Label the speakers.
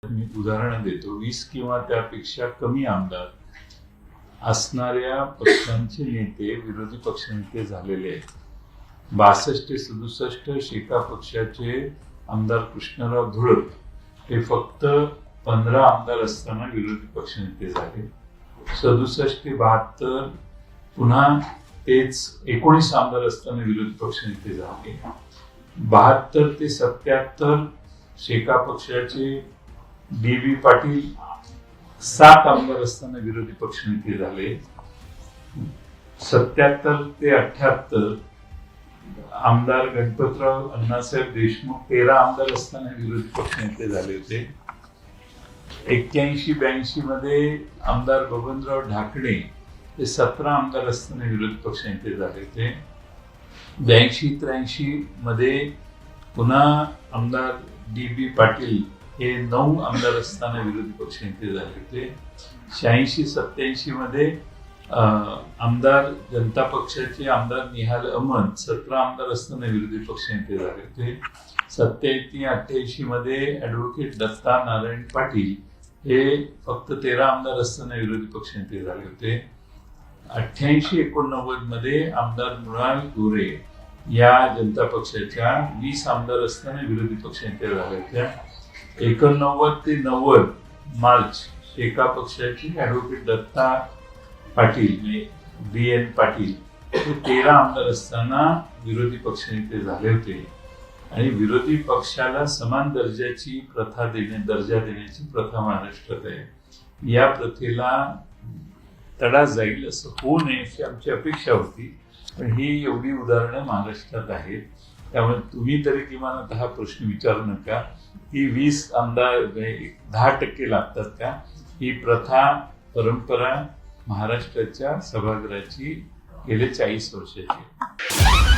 Speaker 1: मी उदाहरण देतो. 20 किंवा त्यापेक्षा कमी आमदार असणाऱ्या पक्षांचे नेते विरोधी पक्षनेते झालेले आहेत. 62 ते 67 शेका पक्षाचे आमदार कृष्णराव धुळप हे फक्त 15 आमदार असताना विरोधी पक्षनेते झाले. 67 ते 72 पुन्हा तेच 19 आमदार असताना विरोधी पक्षनेते झाले. 72 ते 77 शेका पक्षाचे डी.बी. पाटील 7 आमदार असताना विरोधी पक्षनेते झाले. 77 ते 78 आमदार गणपतराव अण्णासाहेब देशमुख 13 आमदार असताना विरोधी पक्षनेते झाले होते. 81-82 मध्ये आमदार बबनराव ढाकणे हे 17 आमदार असताना विरोधी पक्षनेते झाले होते. 82-83 मध्ये पुन्हा आमदार डी.बी. पाटील हे 9 आमदार असताना विरोधी पक्षनेते झाले होते. 86-87 मध्ये आमदार जनता पक्षाचे आमदार निहाल अहमद 17 आमदार असताना विरोधी पक्षनेते झाले होते. 87-88 मध्ये ऍडव्होकेट दत्ता नारायण पाटील हे फक्त 13 आमदार असताना विरोधी पक्षनेते झाले होते. 88-89 मध्ये आमदार मृणाल गोरे या जनता पक्षाच्या 20 आमदार असताना विरोधी पक्षनेते झाले होते. 89 ते 90 मार्च शेका पक्षाचे ऍडव्होकेट दत्ता पाटील बी.एन. पाटील हे 13 आमदार असताना विरोधी पक्षनेते झाले होते. आणि विरोधी पक्षाला समान दर्जा देण्याची प्रथा महाराष्ट्रात आहे. या प्रथेला तडा जाईल असं होऊ नये अशी आमची अपेक्षा होती. पण ही एवढी उदाहरणं महाराष्ट्रात आहेत. त्यामुळे तुम्ही तरी किमान आता हा प्रश्न विचारू नका की 20 आमदार 10% लागतात का. ही प्रथा परंपरा महाराष्ट्राच्या सभागृहाची गेले 40 वर्षाची.